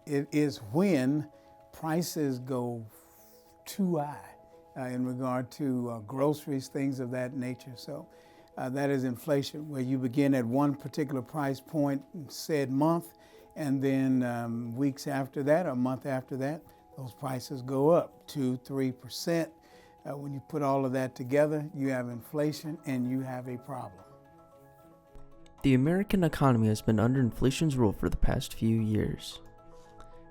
it is when prices go too high in regard to groceries, things of that nature. So that is inflation, where you begin at one particular price point said month, and then weeks after that or a month after that, those prices go up 2-3%. When you put all of that together, you have inflation and you have a problem. The American economy has been under inflation's rule for the past few years.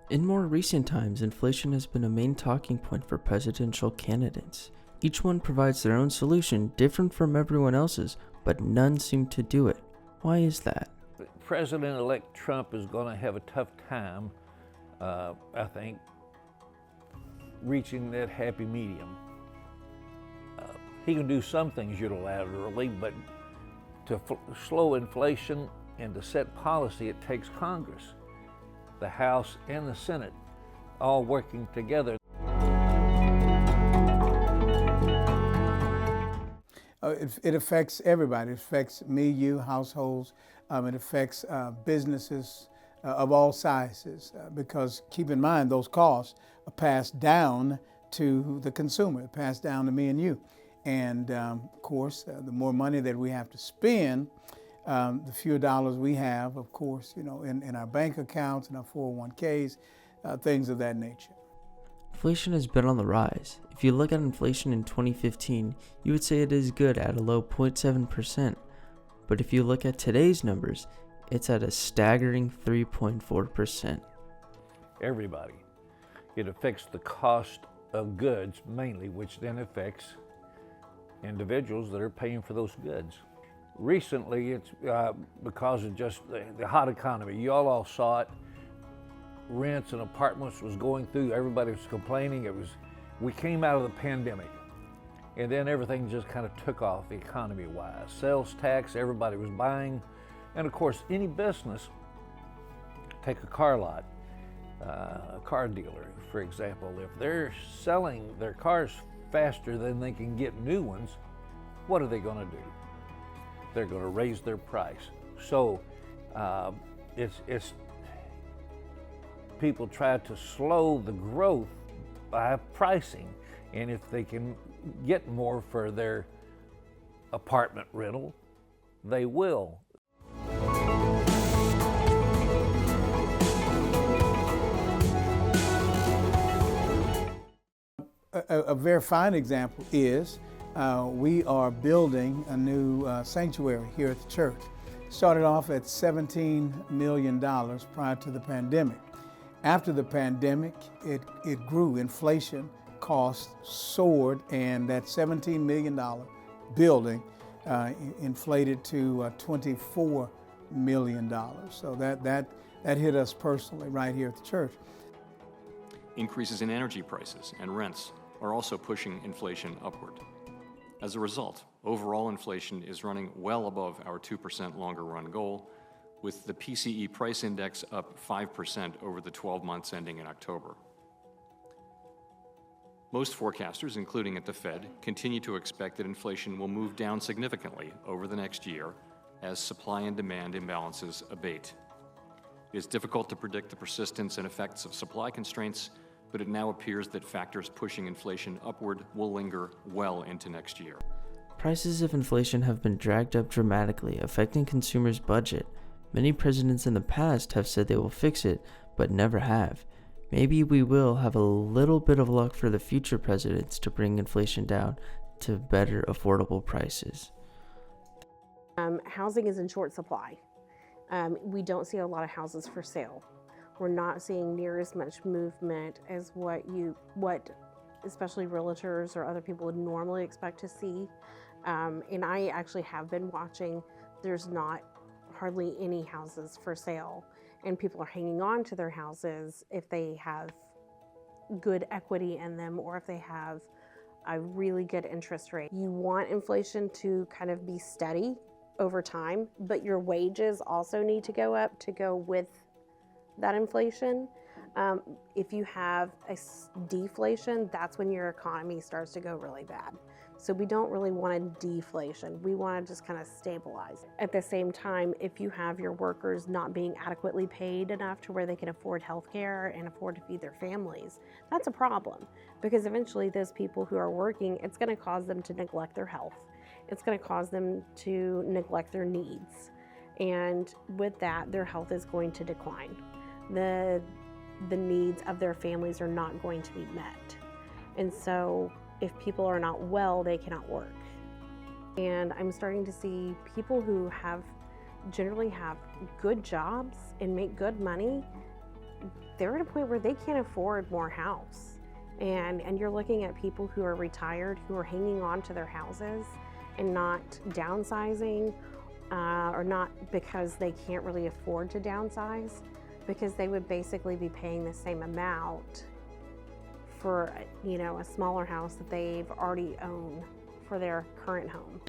In more recent times, inflation has been a main talking point for presidential candidates. Each one provides their own solution, different from everyone else's, but none seem to do it. Why is that? President-elect Trump is going to have a tough time, I think, reaching that happy medium. He can do some things unilaterally, but to slow inflation and to set policy, it takes Congress, the House and the Senate, all working together. It affects everybody. It affects me, you, households. It affects businesses of all sizes, because keep in mind, those costs are passed down to the consumer, passed down to me and you. And of course, the more money that we have to spend, the fewer dollars we have, of course, in our bank accounts and our 401ks, things of that nature. Inflation has been on the rise. If you look at inflation in 2015, you would say it is good at a low 0.7%. But if you look at today's numbers, it's at a staggering 3.4%. Everybody. It affects the cost of goods mainly, which then affects individuals that are paying for those goods. Recently, it's because of just the hot economy. You all saw it. Rents and apartments was going through. Everybody was complaining. We came out of the pandemic, and then everything just kind of took off economy-wise. Sales tax, everybody was buying, and of course, any business. Take a car lot, a car dealer, for example. If they're selling their cars faster than they can get new ones, what are they going to do? They're going to raise their price. So it's people try to slow the growth by pricing, and if they can get more for their apartment rental, they will. A very fine example is we are building a new sanctuary here at the church. Started off at $17 million prior to the pandemic. After the pandemic, it grew. Inflation costs soared, and that $17 million building inflated to $24 million. So that hit us personally right here at the church. Increases in energy prices and rents are also pushing inflation upward. As a result, overall inflation is running well above our 2% longer run goal, with the PCE price index up 5% over the 12 months ending in October. Most forecasters, including at the Fed, continue to expect that inflation will move down significantly over the next year as supply and demand imbalances abate. It is difficult to predict the persistence and effects of supply constraints, but it now appears that factors pushing inflation upward will linger well into next year. Prices of inflation have been dragged up dramatically, affecting consumers' budget. Many presidents in the past have said they will fix it, but never have. Maybe we will have a little bit of luck for the future presidents to bring inflation down to better affordable prices. Housing is in short supply. We don't see a lot of houses for sale. We're not seeing near as much movement as what especially realtors or other people would normally expect to see. And I actually have been watching. There's not hardly any houses for sale, and people are hanging on to their houses if they have good equity in them or if they have a really good interest rate. You want inflation to kind of be steady over time, but your wages also need to go up to go with that inflation. If you have a deflation, that's when your economy starts to go really bad, So we don't really want a deflation. We want to just kind of stabilize. At the same time, if you have your workers not being adequately paid enough to where they can afford health care and afford to feed their families, that's a problem, because eventually those people who are working, it's going to cause them to neglect their health. It's going to cause them to neglect their needs. And with that, their health is going to decline. The needs of their families are not going to be met. And so if people are not well, they cannot work. And I'm starting to see people who generally have good jobs and make good money, they're at a point where they can't afford more house. And you're looking at people who are retired, who are hanging on to their houses and not downsizing, or not because they can't really afford to downsize, because they would basically be paying the same amount for, a smaller house that they've already owned for their current home.